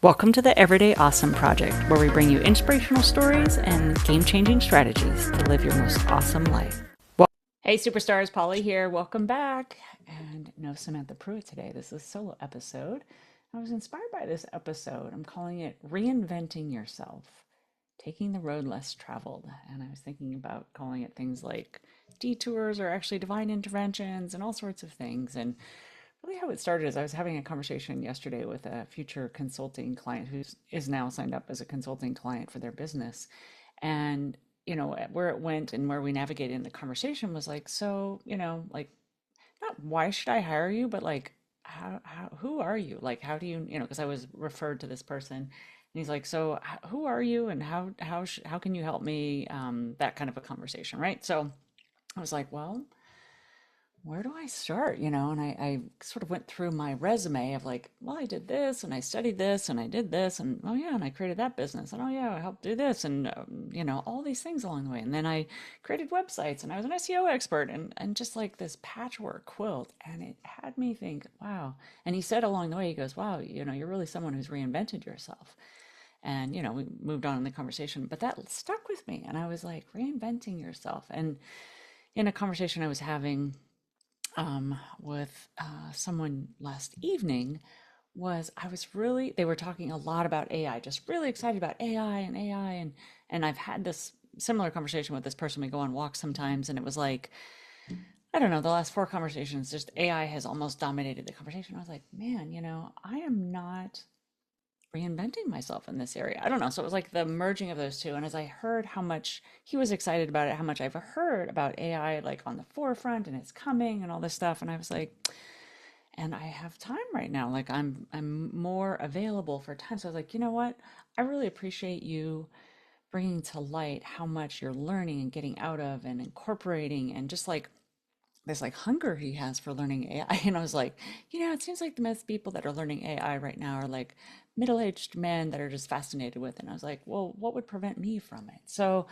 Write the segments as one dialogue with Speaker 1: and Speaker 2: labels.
Speaker 1: Welcome to the Everyday Awesome Project, where we bring you inspirational stories and game-changing strategies to live your most awesome life. Hey superstars, Polly here. Welcome back. And no Samantha Pruitt today. This is a solo episode. I was inspired by this episode. I'm calling it Reinventing Yourself, Taking the Road Less Traveled. And I was thinking about calling it things like detours or actually divine interventions and all sorts of things. And really how it started is I was having a conversation yesterday with a future consulting client who is now signed up as a consulting client for their business. And, where it went and where we navigated in the conversation was like, so, like, not why should I hire you, but like, who are you? Like, how do you, because I was referred to this person. And he's like, so who are you and how can you help me? That kind of a conversation, right? So I was like, well, where do I start? And I sort of went through my resume of like, well, I did this and I studied this and I did this and oh yeah, and I created that business and oh yeah, I helped do this and all these things along the way. And then I created websites and I was an SEO expert and just like this patchwork quilt. And it had me think, wow. And he said along the way, he goes, wow, you're really someone who's reinvented yourself. And we moved on in the conversation, but that stuck with me. And I was like, reinventing yourself. And in a conversation I was having with someone last evening was they were talking a lot about AI, just really excited about AI and AI. And I've had this similar conversation with this person. We go on walks sometimes and it was like, I don't know, the last four conversations, just AI has almost dominated the conversation. I was like, man, I am not reinventing myself in this area. I don't know. So it was like the merging of those two. And as I heard how much he was excited about it, how much I've heard about AI like on the forefront and it's coming and all this stuff. And I was like, and I have time right now. Like I'm more available for time. So I was like, you know what? I really appreciate you bringing to light how much you're learning and getting out of and incorporating and just like this like hunger he has for learning AI. And I was like, it seems like the most people that are learning AI right now are like middle-aged men that are just fascinated with it. And I was like, well, what would prevent me from it? So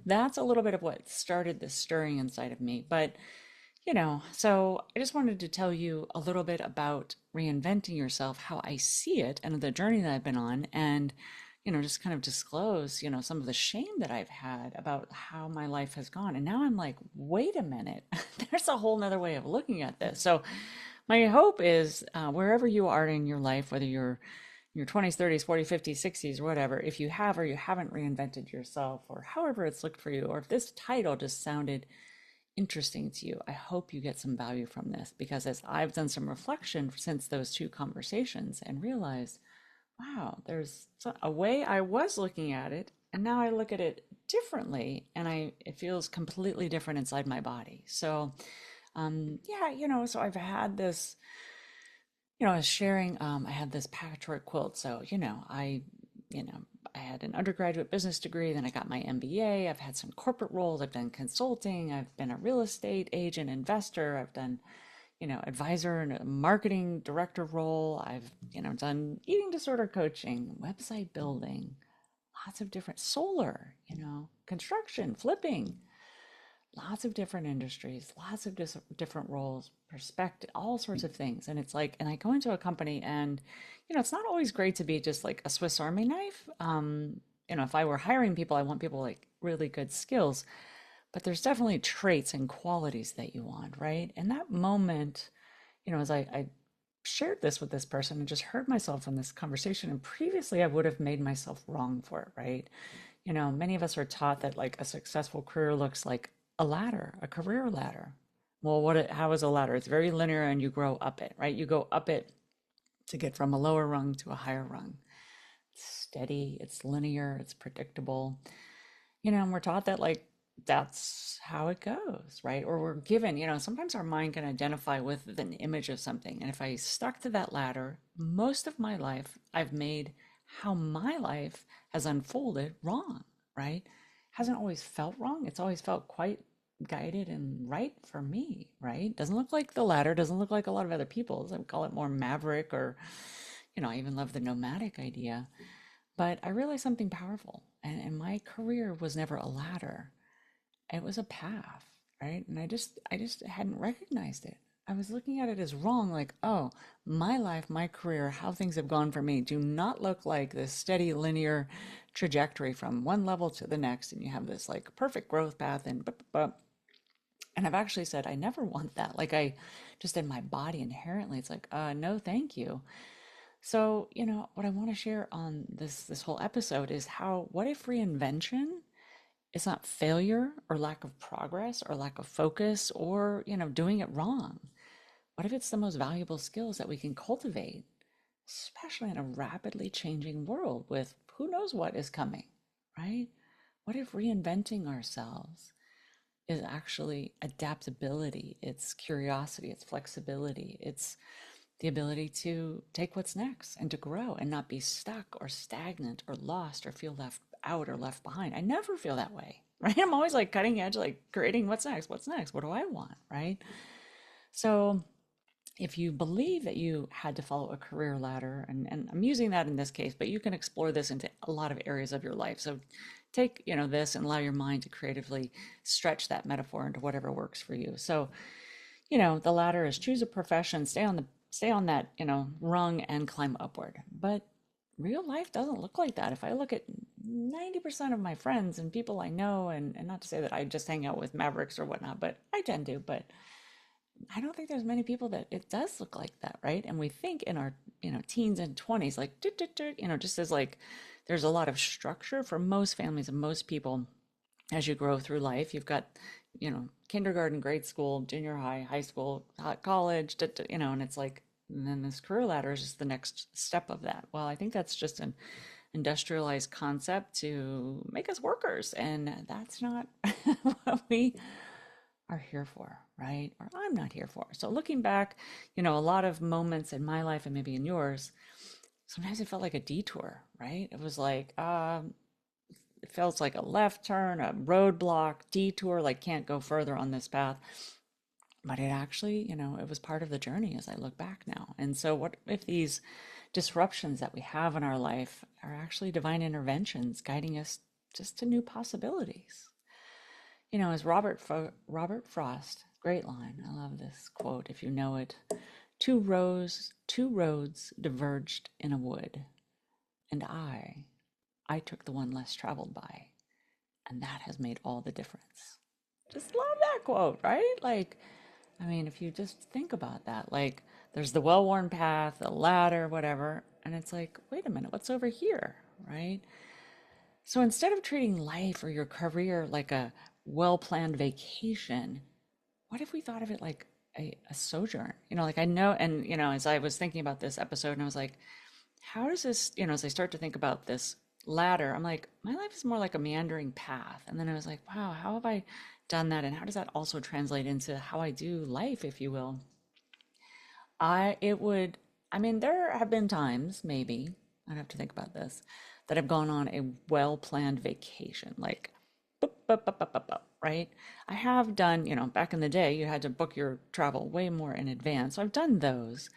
Speaker 1: that's a little bit of what started this stirring inside of me. But, so I just wanted to tell you a little bit about reinventing yourself, how I see it and the journey that I've been on. And just kind of disclose, some of the shame that I've had about how my life has gone. And now I'm like, wait a minute, there's a whole nother way of looking at this. So my hope is wherever you are in your life, whether you're in your 20s, 30s, 40s, 50s, 60s, or whatever, if you have or you haven't reinvented yourself or however it's looked for you, or if this title just sounded interesting to you, I hope you get some value from this because as I've done some reflection since those two conversations and realized, wow, there's a way I was looking at it, and now I look at it differently, and it feels completely different inside my body. So, yeah, so I've had this, I was sharing, I had this patchwork quilt. So, you know, I had an undergraduate business degree, then I got my MBA. I've had some corporate roles. I've done consulting. I've been a real estate agent, investor. I've done advisor and a marketing director role. I've, done eating disorder coaching, website building, lots of different solar, construction, flipping, lots of different industries, lots of different roles, perspective, all sorts of things. And it's like, and I go into a company and, it's not always great to be just like a Swiss Army knife. If I were hiring people, I want people like really good skills, but there's definitely traits and qualities that you want, right? And that moment, as I shared this with this person and just heard myself in this conversation, and previously I would have made myself wrong for it, right? Many of us are taught that like a successful career looks like a ladder, a career ladder. Well, how is a ladder? It's very linear and you grow up it, right? You go up it to get from a lower rung to a higher rung. It's steady, it's linear, it's predictable. And we're taught that like that's how it goes, right? Or we're given, sometimes our mind can identify with an image of something. And if I stuck to that ladder, most of my life, I've made how my life has unfolded wrong, right? Hasn't always felt wrong. It's always felt quite guided and right for me, right? Doesn't look like the ladder, doesn't look like a lot of other people's. I would call it more maverick or, I even love the nomadic idea. But I realized something powerful. And my career was never a ladder. It was a path, right? And I just hadn't recognized it. I was looking at it as wrong, like, oh, my life, my career, how things have gone for me do not look like this steady linear trajectory from one level to the next. And you have this like perfect growth path and and I've actually said, I never want that. Like I just in my body inherently, it's like, no, thank you. So, what I want to share on this whole episode is how what if reinvention is not failure or lack of progress or lack of focus or, doing it wrong? What if it's the most valuable skills that we can cultivate, especially in a rapidly changing world with who knows what is coming, right? What if reinventing ourselves is actually adaptability, it's curiosity, it's flexibility, it's the ability to take what's next and to grow and not be stuck or stagnant or lost or feel left out or left behind. I never feel that way, right? I'm always like cutting edge, like creating what's next, what's next, what do I want, right? So if you believe that you had to follow a career ladder, and I'm using that in this case, but you can explore this into a lot of areas of your life. So take, this and allow your mind to creatively stretch that metaphor into whatever works for you. So, the ladder is choose a profession, stay on that, rung and climb upward. But real life doesn't look like that. If I look at 90% of my friends and people I know, and not to say that I just hang out with mavericks or whatnot, but I tend to, but I don't think there's many people that it does look like that, right? And we think in our, teens and 20s, like, just as like there's a lot of structure for most families and most people as you grow through life. You've got, kindergarten, grade school, junior high, high school, college, and it's like, and then this career ladder is just the next step of that. Well, I think that's just an industrialized concept to make us workers, and that's not what we are here for, right? Or I'm not here for. So looking back, a lot of moments in my life and maybe in yours, sometimes it felt like a detour, right? It was like, it feels like a left turn, a roadblock, detour, like can't go further on this path. But it actually, it was part of the journey as I look back now. And so what if these disruptions that we have in our life are actually divine interventions guiding us just to new possibilities? As Robert Frost, great line. I love this quote if you know it. Two roads diverged in a wood, and I took the one less traveled by, and that has made all the difference. Just love that quote, right? Like, I mean, if you just think about that, like there's the well-worn path, the ladder, whatever, and it's like, wait a minute, what's over here, right? So instead of treating life or your career like a well-planned vacation, what if we thought of it like a sojourn? Like I know, and as I was thinking about this episode, and I was like, how does this, as I start to think about this ladder, I'm like, my life is more like a meandering path. And then I was like, wow, how have I done that? And how does that also translate into how I do life, if you will? It would, I mean, there have been times, maybe, I'd have to think about this, that I've gone on a well-planned vacation, like, boop, boop, boop, boop, boop, boop, right? I have done, back in the day, you had to book your travel way more in advance. So I've done those.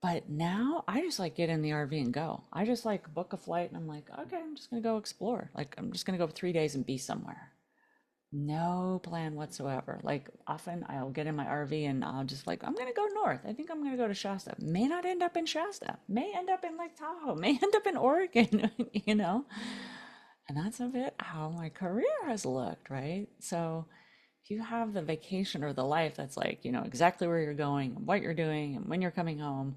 Speaker 1: But now I just like get in the RV and go. I just like book a flight and I'm like, okay, I'm just gonna go explore. Like I'm just gonna go 3 days and be somewhere. No plan whatsoever. Like often I'll get in my RV and I'll just like, I'm gonna go north. I think I'm gonna go to Shasta. May not end up in Shasta. May end up in Lake Tahoe. May end up in Oregon, And that's a bit how my career has looked, right? So if you have the vacation or the life that's like, exactly where you're going and what you're doing and when you're coming home,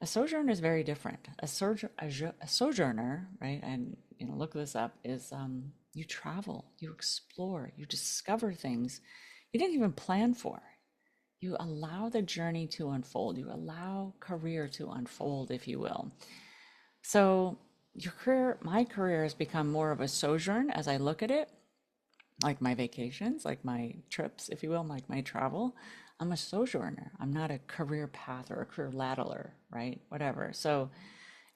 Speaker 1: a sojourn is very different. A sojourner, right? And look this up. Is you travel, you explore, you discover things you didn't even plan for. You allow the journey to unfold. You allow career to unfold, if you will. So my career has become more of a sojourn as I look at it, like my vacations, like my trips, if you will, like my travel. I'm a sojourner. I'm not a career path or a career ladder, right? Whatever. So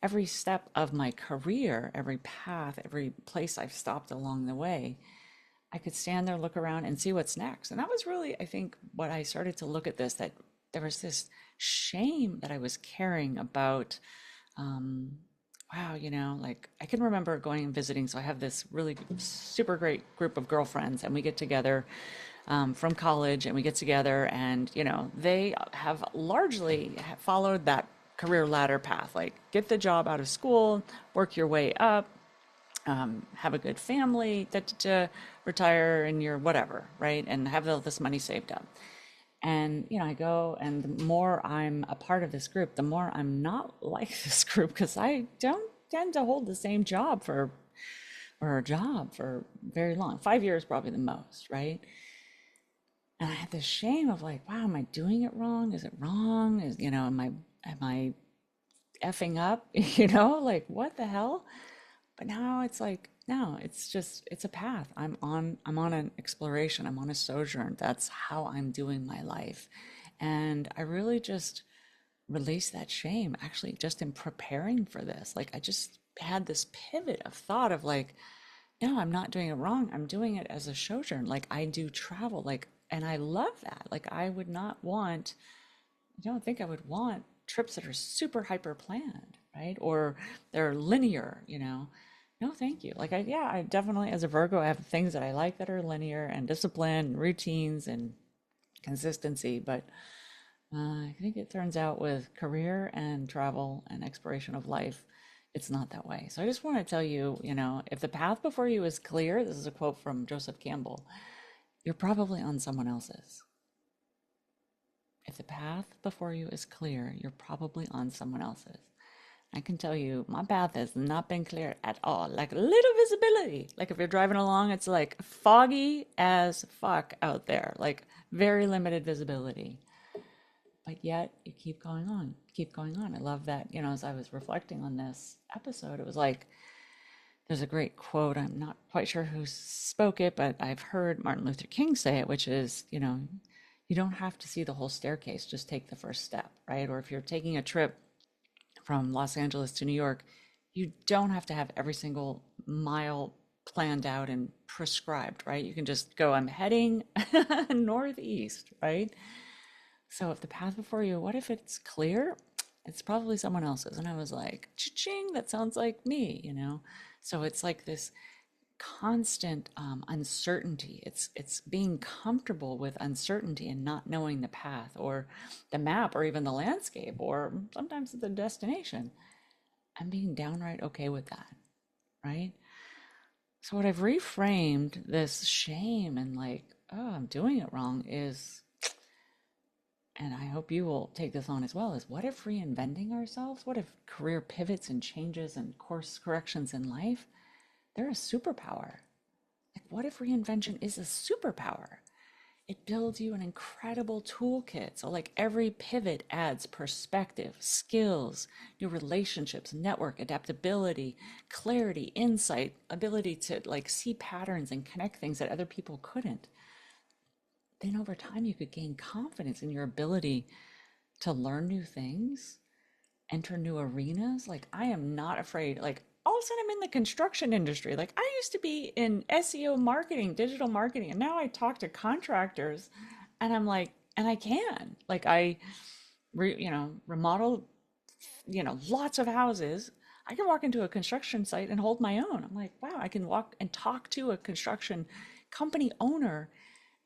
Speaker 1: every step of my career, every path, every place I've stopped along the way, I could stand there, look around, and see what's next. And that was really, I think, what I started to look at this, that there was this shame that I was carrying about, wow, like I can remember going and visiting. So I have this really super great group of girlfriends, and we get together from college, and we get together, and they have largely followed that career ladder path, like get the job out of school, work your way up, have a good family, retire in your whatever, right? And have all this money saved up. And, I go, and the more I'm a part of this group, the more I'm not like this group, because I don't tend to hold the same job or a job for very long. 5 years, probably the most, right? And I had this shame of like, wow, am I doing it wrong? Is it wrong? Am I effing up? Like what the hell? But now it's like, no, it's a path. I'm on an exploration. I'm on a sojourn. That's how I'm doing my life. And I really just release that shame actually just in preparing for this. Like I just had this pivot of thought of like, no, I'm not doing it wrong. I'm doing it as a sojourn. Like I do travel, like, and I love that. Like I don't think I would want trips that are super hyper planned, right? Or they're linear. No, thank you. Like I definitely, as a Virgo, I have things that I like that are linear and discipline, and routines and consistency. But I think it turns out with career and travel and exploration of life, it's not that way. So I just want to tell you, if the path before you is clear, this is a quote from Joseph Campbell, you're probably on someone else's. If the path before you is clear, you're probably on someone else's. I can tell you, my path has not been clear at all. Like little visibility. Like if you're driving along, it's like foggy as fuck out there. Like very limited visibility. But yet you keep going on, keep going on. I love that, as I was reflecting on this episode, it was like, there's a great quote. I'm not quite sure who spoke it, but I've heard Martin Luther King say it, which is, you don't have to see the whole staircase, just take the first step, right? Or if you're taking a trip from Los Angeles to New York, you don't have to have every single mile planned out and prescribed, right? You can just go, I'm heading northeast, right? So if the path before you, what if it's clear? It's probably someone else's. And I was like, ching, that sounds like me. So it's like this constant uncertainty. It's being comfortable with uncertainty and not knowing the path or the map or even the landscape or sometimes the destination. I'm being downright okay with that, right? So what I've reframed this shame and like, oh, I'm doing it wrong is, and I hope you will take this on as well, is what if reinventing ourselves? What if career pivots and changes and course corrections in life, they're a superpower? Like, what if reinvention is a superpower? It builds you an incredible toolkit. So, like, every pivot adds perspective, skills, new relationships, network, adaptability, clarity, insight, ability to like see patterns and connect things that other people couldn't. Then over time, you could gain confidence in your ability to learn new things, enter new arenas. Like I am not afraid. Like all of a sudden I'm in the construction industry. Like I used to be in SEO marketing, digital marketing, and now I talk to contractors and I'm like, and I can. Like remodel, lots of houses. I can walk into a construction site and hold my own. I'm like, wow, I can walk and talk to a construction company owner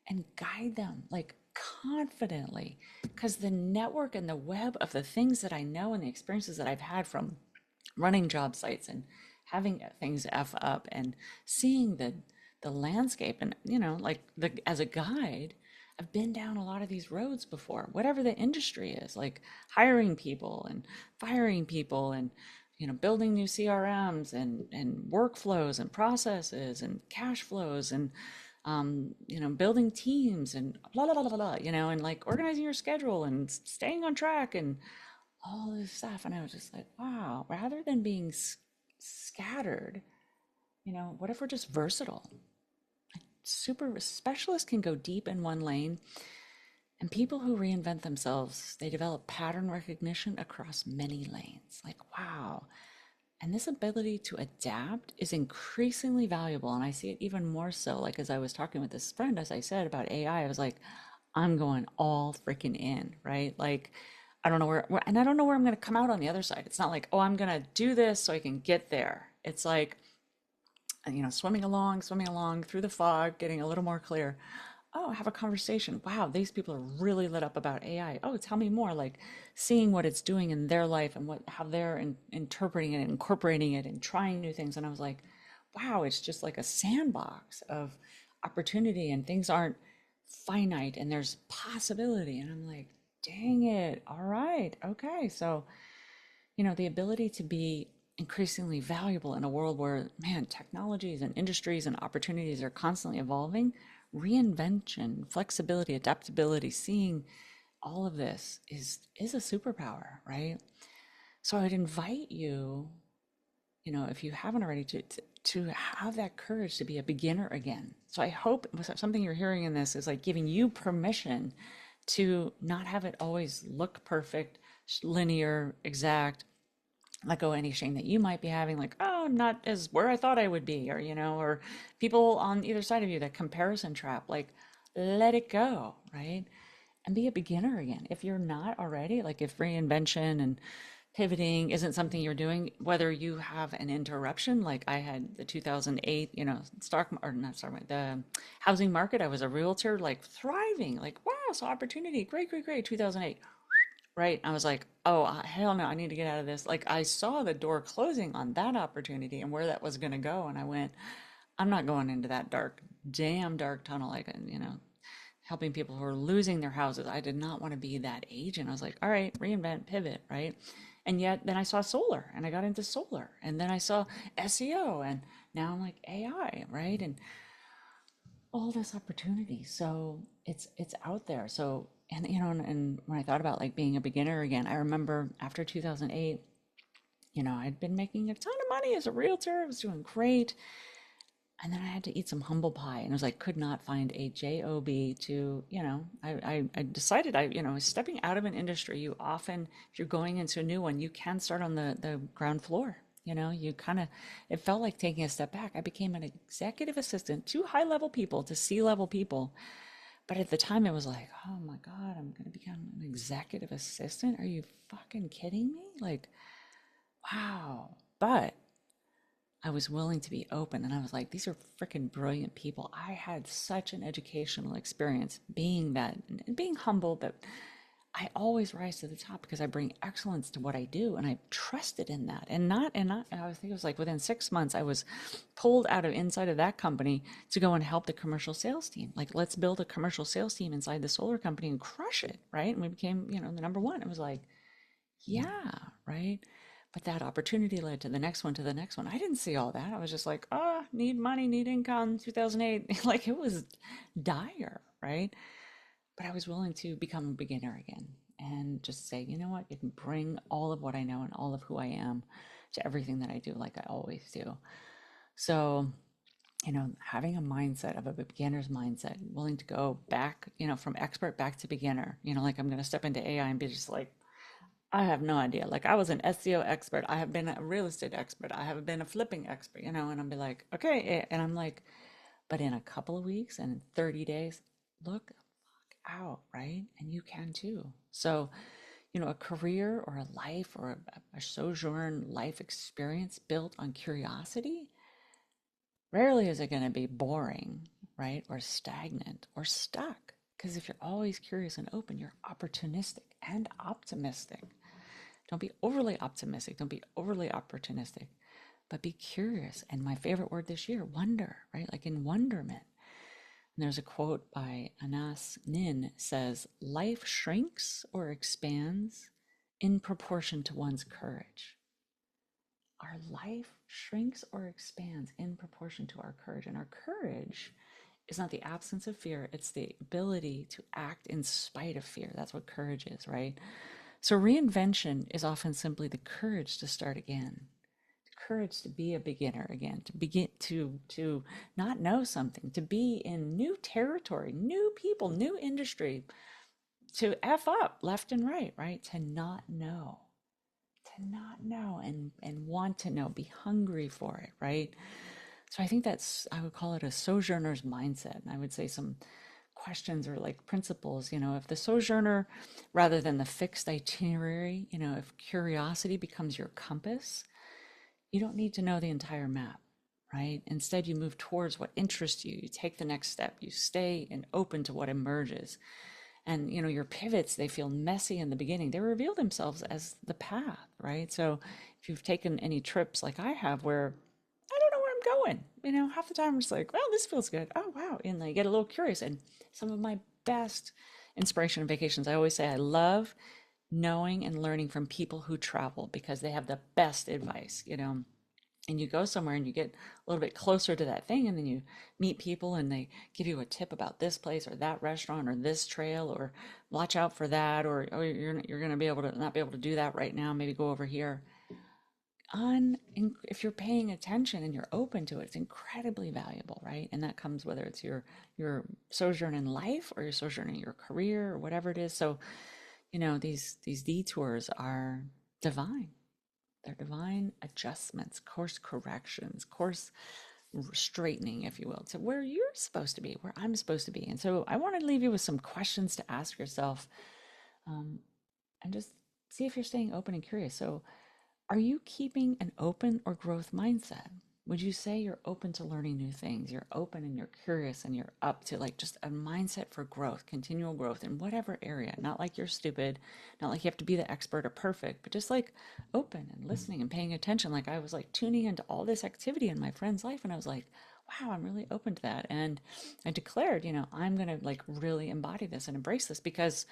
Speaker 1: and guide them like confidently because the network and the web of the things that I know and the experiences that I've had from running job sites and having things F up and seeing the landscape and like as a guide, I've been down a lot of these roads before, whatever the industry is, like hiring people and firing people and building new CRMs and workflows and processes and cash flows and building teams and blah, blah, blah, blah, blah, and like organizing your schedule and staying on track and all this stuff. And I was just like, wow, rather than being scattered, what if we're just versatile? Like super specialists can go deep in one lane, and people who reinvent themselves, they develop pattern recognition across many lanes. Like, wow. And this ability to adapt is increasingly valuable. And I see it even more so. Like, as I was talking with this friend, as I said about AI, I was like, I'm going all freaking in, right? Like, I don't know and I don't know where I'm going to come out on the other side. It's not like, oh, I'm going to do this so I can get there. It's like, swimming along through the fog, getting a little more clear. oh, have a conversation. Wow, these people are really lit up about AI. Oh, tell me more. Like seeing what it's doing in their life and what how they're interpreting it and incorporating it and trying new things. And I was like, wow, it's just like a sandbox of opportunity and things aren't finite and there's possibility. And I'm like, dang it. All right. Okay. So, the ability to be increasingly valuable in a world where, man, technologies and industries and opportunities are constantly evolving, reinvention, flexibility, adaptability, seeing all of this is a superpower, right? So I'd invite you, if you haven't already, to have that courage to be a beginner again. So I hope something you're hearing in this is like giving you permission to not have it always look perfect, linear, exact, let go of any shame that you might be having, like, oh, I'm not as where I thought I would be, or, or people on either side of you, that comparison trap, like, let it go, right? And be a beginner again. If you're not already, like, if reinvention and pivoting isn't something you're doing, whether you have an interruption, like I had the 2008, stock, or not stock market, the housing market, I was a realtor, like, thriving, like, wow, so opportunity, great, great, great, 2008. Right. I was like, oh, hell no, I need to get out of this. Like, I saw the door closing on that opportunity and where that was going to go. And I went, I'm not going into that dark, damn dark tunnel. Like, helping people who are losing their houses. I did not want to be that agent. I was like, all right, reinvent, pivot. Right. And yet then I saw solar and I got into solar and then I saw SEO and now I'm like AI. Right. And all this opportunity. So it's out there. So and when I thought about like being a beginner again, I remember after 2008, I'd been making a ton of money as a realtor. I was doing great. And then I had to eat some humble pie and it was like could not find a job to, I decided stepping out of an industry, you often, if you're going into a new one, you can start on the ground floor. You kind of, it felt like taking a step back. I became an executive assistant to high level people, to C-level people. But at the time, it was like, oh my God, I'm going to become an executive assistant. Are you fucking kidding me? Like, wow. But I was willing to be open. And I was like, these are freaking brilliant people. I had such an educational experience being that and being humble, but I always rise to the top because I bring excellence to what I do, and I trusted in that. And I think it was like within 6 months, I was pulled out of inside of that company to go and help the commercial sales team. Like, let's build a commercial sales team inside the solar company and crush it, right? And we became, the number one. It was like, yeah, right. But that opportunity led to the next one, to the next one. I didn't see all that. I was just like, need money, need income, 2008. Like, it was dire, right? But I was willing to become a beginner again and just say, you know what, you can bring all of what I know and all of who I am to everything that I do, like I always do. So, having a mindset of a beginner's mindset, willing to go back, from expert back to beginner, like I'm going to step into AI and be just like, I have no idea. Like, I was an SEO expert. I have been a real estate expert. I have been a flipping expert, and I'll be like, okay. And I'm like, but in a couple of weeks and in 30 days, look out, right? And you can too. So, a career or a life or a sojourn life experience built on curiosity, rarely is it going to be boring, right? Or stagnant or stuck. Because if you're always curious and open, you're opportunistic and optimistic. Don't be overly optimistic. Don't be overly opportunistic, but be curious. And my favorite word this year, wonder, right? Like in wonderment. And there's a quote by Anas Nin says, life shrinks or expands in proportion to one's courage. Our life shrinks or expands in proportion to our courage. And our courage is not the absence of fear, it's the ability to act in spite of fear. That's what courage is, right? So reinvention is often simply the courage to start again, courage to be a beginner again, to begin to not know something, to be in new territory, new people, new industry, to f up left and right, right? To not know and want to know, be hungry for it, right? So I think that's, I would call it a sojourner's mindset. And I would say some questions or like principles, if the sojourner, rather than the fixed itinerary, if curiosity becomes your compass, you don't need to know the entire map, right? Instead, you move towards what interests you. You take the next step. You stay and open to what emerges. And, your pivots, they feel messy in the beginning. They reveal themselves as the path, right? So if you've taken any trips like I have where I don't know where I'm going, half the time I'm just like, well, this feels good. Oh, wow. And I get a little curious. And some of my best inspiration and vacations, I always say I love knowing and learning from people who travel because they have the best advice. And you go somewhere and you get a little bit closer to that thing, and then you meet people and they give you a tip about this place or that restaurant or this trail, or watch out for that, or oh, you're going to be able to not be able to do that right now, maybe go over here. If you're paying attention and you're open to it, it's incredibly valuable, right? And that comes whether it's your sojourn in life or your sojourn in your career or whatever it is. So these detours are divine. They're divine adjustments, course corrections, course straightening, if you will, to where you're supposed to be, where I'm supposed to be. And so I want to leave you with some questions to ask yourself, um, and just see if you're staying open and curious. So, are you keeping an open or growth mindset? Would you say you're open to learning new things? You're open and you're curious and you're up to like just a mindset for growth, continual growth in whatever area. Not like you're stupid, not like you have to be the expert or perfect, but just like open and listening and paying attention. Like I was like tuning into all this activity in my friend's life and I was like, wow, I'm really open to that. And I declared, I'm going to like really embody this and embrace this because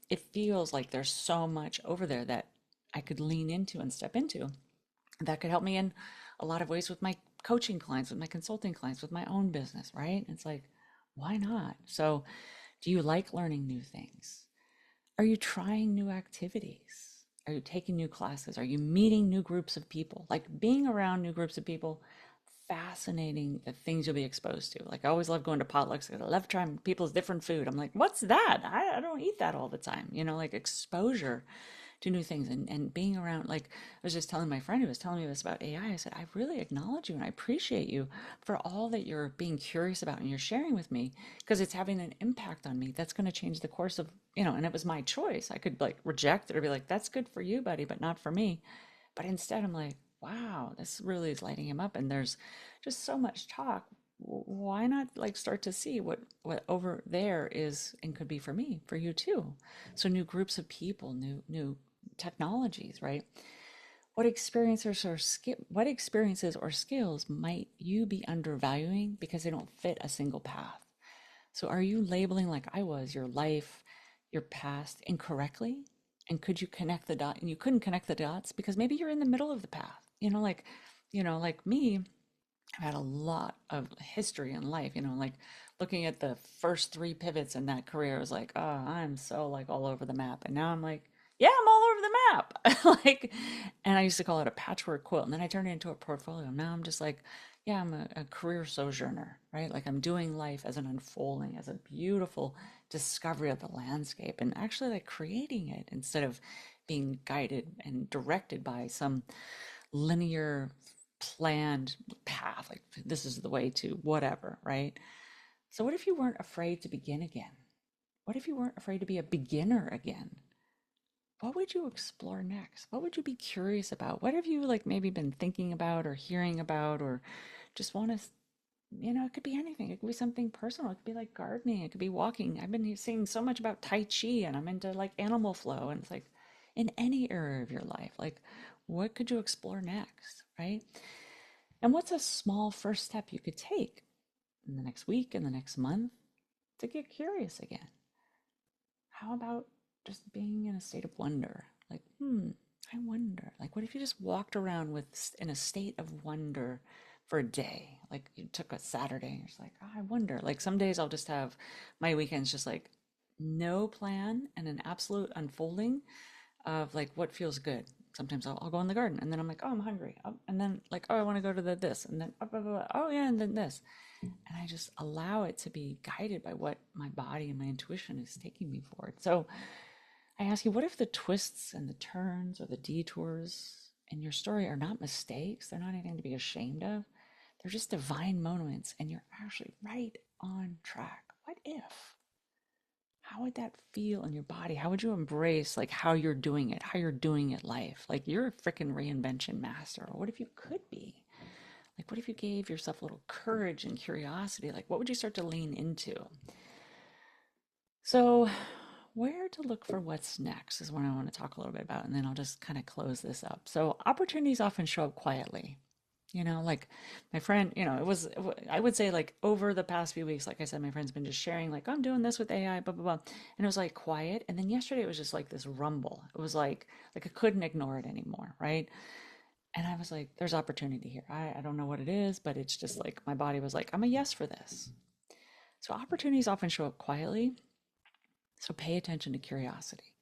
Speaker 1: it feels like there's so much over there that I could lean into and step into that could help me in a lot of ways with my coaching clients, with my consulting clients, with my own business, right? It's like, why not? So, do you like learning new things? Are you trying new activities? Are you taking new classes? Are you meeting new groups of people? Like being around new groups of people, fascinating the things you'll be exposed to. Like I always love going to potlucks. I love trying people's different food. I'm like, what's that? I don't eat that all the time. Like exposure to new things and being around. Like I was just telling my friend who was telling me this about AI, I said, I really acknowledge you and I appreciate you for all that you're being curious about and you're sharing with me because it's having an impact on me that's going to change the course of, and it was my choice. I could like reject it or be like, that's good for you, buddy, but not for me. But instead I'm like, wow, this really is lighting him up and there's just so much talk. Why not like start to see what over there is and could be for me, for you too? So new groups of people, new technologies, right? What experiences or skills might you be undervaluing because they don't fit a single path? So are you labeling like I was your life, your past incorrectly? And could you connect the dot and you couldn't connect the dots because maybe you're in the middle of the path. Like me, I've had a lot of history in life, like looking at the first three pivots in that career, I was like, oh, I'm so like all over the map. And now I'm like, yeah, I'm all over the map. Like, and I used to call it a patchwork quilt. And then I turned it into a portfolio. Now I'm just like, yeah, I'm a career sojourner, right? Like I'm doing life as an unfolding, as a beautiful discovery of the landscape and actually like creating it instead of being guided and directed by some linear planned path like this is the way to whatever, right? So what if you weren't afraid to begin again? What if you weren't afraid to be a beginner again? What would you explore next? What would you be curious about? What have you like maybe been thinking about or hearing about or just want to, it could be anything. It could be something personal. It could be like gardening. It could be walking. I've been seeing so much about Tai Chi and I'm into like animal flow. And it's like in any area of your life, like what could you explore next, right? And what's a small first step you could take in the next week, in the next month to get curious again? How about just being in a state of wonder? Like, I wonder. Like, what if you just walked around in a state of wonder for a day? Like, you took a Saturday and you're just like, oh, I wonder. Like, some days I'll just have my weekends just like no plan and an absolute unfolding of like what feels good. Sometimes I'll go in the garden and then I'm like, oh, I'm hungry. Oh, and then like, oh, I want to go to this. And then, oh, yeah, and then this. And I just allow it to be guided by what my body and my intuition is taking me forward. So I ask you, what if the twists and the turns or the detours in your story are not mistakes? They're not anything to be ashamed of. They're just divine moments and you're actually right on track. What if? How would that feel in your body? How would you embrace like how you're doing it, how you're doing it life? Like you're a freaking reinvention master. Or what if you could be? Like what if you gave yourself a little courage and curiosity? Like, what would you start to lean into? So, where to look for what's next is what I want to talk a little bit about, and then I'll just kind of close this up. So, opportunities often show up quietly. Like my friend, I would say like over the past few weeks, like I said, my friend's been just sharing, like, "Oh, I'm doing this with AI, blah, blah, blah." And it was like quiet. And then yesterday it was just like this rumble. It was like I couldn't ignore it anymore. Right. And I was like, there's opportunity here. I don't know what it is, but it's just like my body was like, I'm a yes for this. So opportunities often show up quietly. So pay attention to curiosity,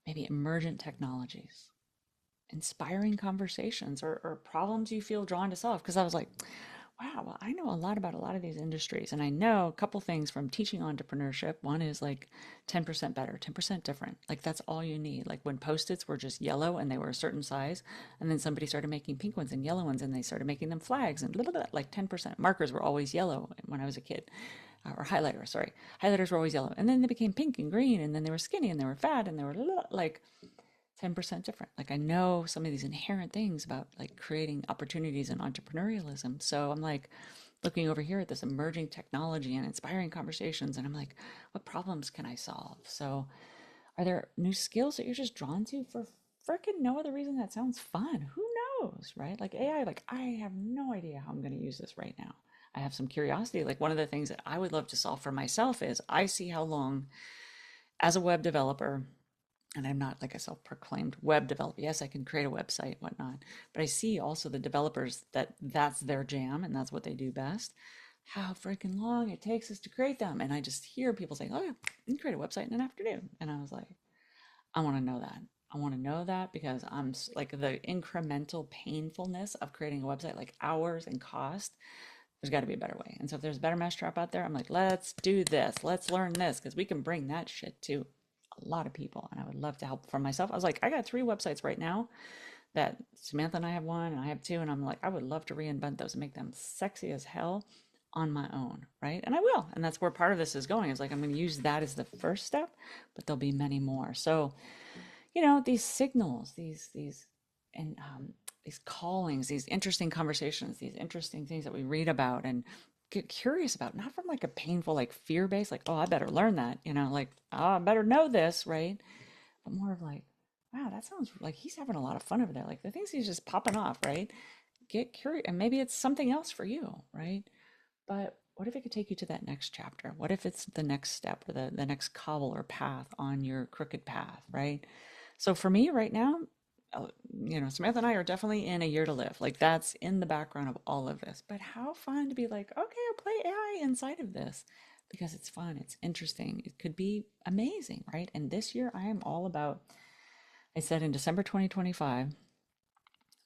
Speaker 1: maybe emergent technologies, inspiring conversations, or problems you feel drawn to solve. Because I was like, wow, well, I know a lot about a lot of these industries. And I know a couple things from teaching entrepreneurship. One is like 10% better, 10% different. Like that's all you need. Like when Post-its were just yellow and they were a certain size, and then somebody started making pink ones and yellow ones, and they started making them flags and blah, blah, blah, like 10%. Markers were always yellow when I was a kid. Or highlighters, sorry. Highlighters were always yellow. And then they became pink and green, and then they were skinny and they were fat and they were like 10% different. Like I know some of these inherent things about like creating opportunities in entrepreneurialism. So I'm like looking over here at this emerging technology and inspiring conversations, and I'm like, what problems can I solve? So are there new skills that you're just drawn to for freaking no other reason that sounds fun? Who knows, right? Like AI, like I have no idea how I'm going to use this right now. I have some curiosity. Like one of the things that I would love to solve for myself is I see how long as a web developer, and I'm not like a self-proclaimed web developer. Yes, I can create a website, whatnot, but I see also the developers that that's their jam and that's what they do best. How freaking long it takes us to create them, and I just hear people saying, "Oh, yeah, you can create a website in an afternoon," and I was like, I want to know that. I want to know that because like the incremental painfulness of creating a website, like hours and cost. There's got to be a better way. And so if there's a better mousetrap out there, I'm like, let's do this. Let's learn this because we can bring that shit to a lot of people. And I would love to help for myself. I was like, I got 3 websites right now that Samantha and I have one and I have two. And I'm like, I would love to reinvent those and make them sexy as hell on my own. Right. And I will. And that's where part of this is going. Is like, I'm going to use that as the first step, but there'll be many more. So, these signals, and these callings, these interesting conversations, these interesting things that we read about and get curious about, not from like a painful, like fear based, like, oh, I better learn that, like, oh, I better know this, right? But more of like, wow, that sounds like he's having a lot of fun over there. Like the things he's just popping off, right? Get curious, and maybe it's something else for you, right? But what if it could take you to that next chapter? What if it's the next step or the next cobble or path on your crooked path, right? So for me right now, Samantha and I are definitely in a year to live. Like that's in the background of all of this. But how fun to be like, okay, I'll play AI inside of this because it's fun, it's interesting, it could be amazing, right? And this year I am all about, I said in December 2025,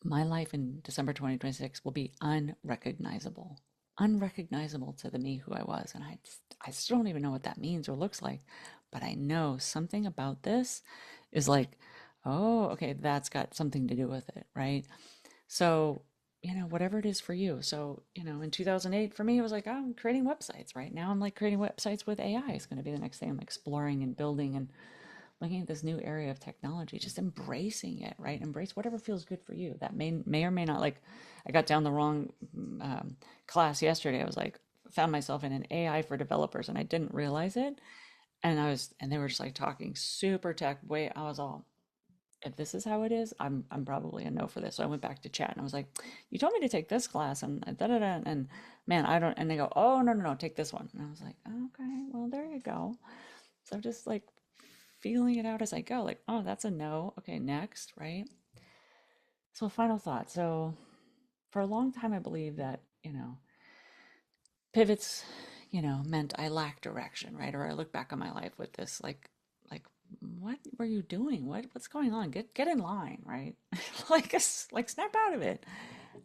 Speaker 1: my life in December 2026 will be unrecognizable. Unrecognizable to the me who I was. And I still don't even know what that means or looks like, but I know something about this is like, oh, okay, that's got something to do with it, right? So, whatever it is for you. So, in 2008, for me, it was like, oh, I'm creating websites. Right now, I'm like creating websites with AI. It's going to be the next thing I'm exploring and building and looking at this new area of technology, just embracing it, right? Embrace whatever feels good for you. That may or may not, like, I got down the wrong class yesterday. I was like, found myself in an AI for developers and I didn't realize it. And they were just like talking super tech way. I was all, if this is how it is, I'm probably a no for this. So I went back to chat and I was like, you told me to take this class and da da da. And man, I don't, and they go, oh, no, no, no, take this one. And I was like, okay, well, there you go. So just like feeling it out as I go, like, oh, that's a no. Okay, next, right? So, final thought. So, for a long time, I believed that, pivots, meant I lacked direction, right? Or I look back on my life with this, like, what were you doing? What's going on? Get in line, right? like snap out of it.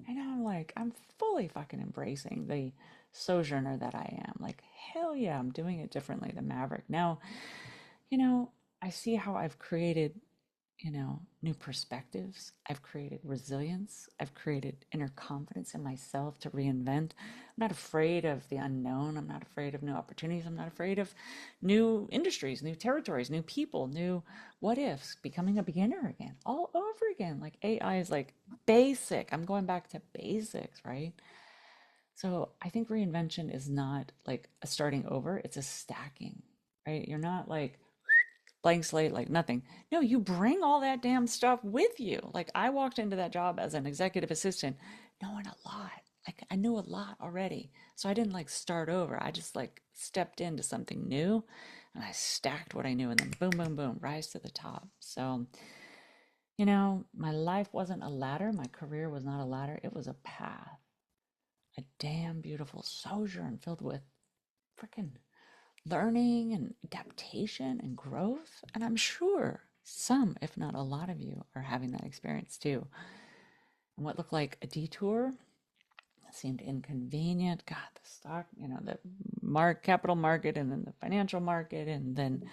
Speaker 1: And now I'm like, I'm fully fucking embracing the sojourner that I am. Like, hell yeah, I'm doing it differently than Maverick. Now, you know, I see how I've created, new perspectives. I've created resilience. I've created inner confidence in myself to reinvent. I'm not afraid of the unknown. I'm not afraid of new opportunities. I'm not afraid of new industries, new territories, new people, new what ifs, becoming a beginner again, all over again. Like AI is like basic. I'm going back to basics, right? So I think reinvention is not like a starting over, it's a stacking, right? You're not like blank slate, like nothing. No, you bring all that damn stuff with you. Like I walked into that job as an executive assistant knowing a lot. Like I knew a lot already. So I didn't like start over. I just like stepped into something new and I stacked what I knew and then boom, boom, boom, rise to the top. So, my life wasn't a ladder. My career was not a ladder. It was a path, a damn beautiful sojourn filled with freaking learning and adaptation and growth. And I'm sure some, if not a lot of you, are having that experience too. And what looked like a detour seemed inconvenient. God, the stock, the capital market and then the financial market, and then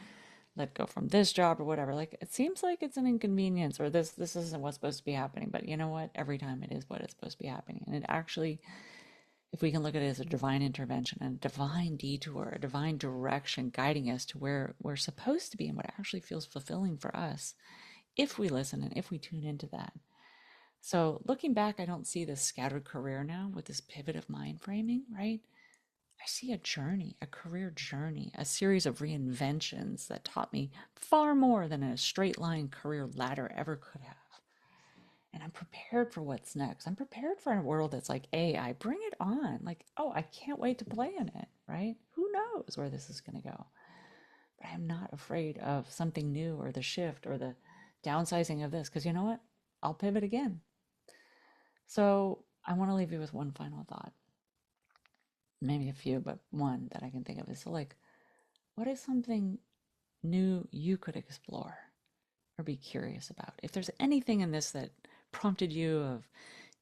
Speaker 1: let go from this job or whatever. Like it seems like it's an inconvenience or this isn't what's supposed to be happening. But you know what? Every time it is what is supposed to be happening. And it actually, if we can look at it as a divine intervention and a divine detour, a divine direction guiding us to where we're supposed to be and what actually feels fulfilling for us, if we listen and if we tune into that. So looking back, I don't see this scattered career now with this pivot of mind framing, right? I see a journey, a career journey, a series of reinventions that taught me far more than a straight line career ladder ever could have. And I'm prepared for what's next. I'm prepared for a world that's like AI. Bring it on. Like, oh, I can't wait to play in it, right? Who knows where this is going to go? But I'm not afraid of something new or the shift or the downsizing of this because you know what? I'll pivot again. So I want to leave you with one final thought. Maybe a few, but one that I can think of is so like, what is something new you could explore or be curious about? If there's anything in this that prompted you of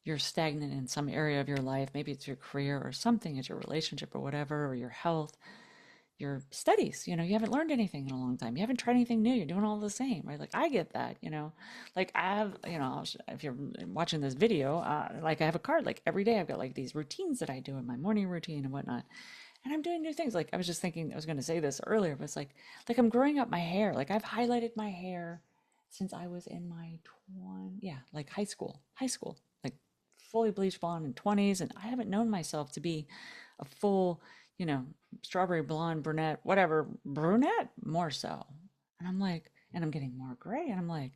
Speaker 1: you're stagnant in some area of your life, maybe it's your career or something, it's your relationship or whatever, or your health, your studies, you haven't learned anything in a long time. You haven't tried anything new. You're doing all the same, right? Like I get that, like I have, if you're watching this video, like I have a card, like every day I've got like these routines that I do in my morning routine and whatnot. And I'm doing new things. Like I was just thinking, I was going to say this earlier, but it's like I'm growing up my hair. Like I've highlighted my hair since I was in my like high school, like fully bleached blonde in 20s. And I haven't known myself to be a full, you know, strawberry blonde, brunette, whatever, brunette more so. And I'm like, and I'm getting more gray. And I'm like,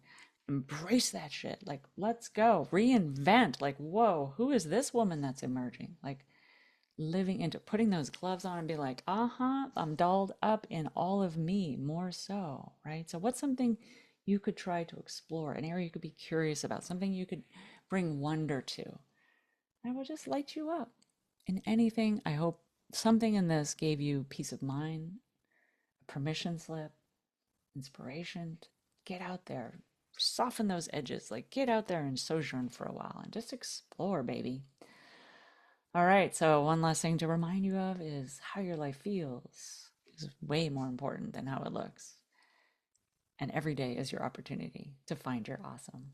Speaker 1: embrace that shit. Like, let's go reinvent. Like, whoa, who is this woman that's emerging? Like, living into putting those gloves on and be like, I'm dolled up in all of me, more so, right? So, what's something you could try to explore, an area you could be curious about, something you could bring wonder to? And it will just light you up. In anything, I hope something in this gave you peace of mind, a permission slip, inspiration. Get out there, soften those edges, like get out there and sojourn for a while and just explore, baby. All right, so one last thing to remind you of is how your life feels is way more important than how it looks. And every day is your opportunity to find your awesome.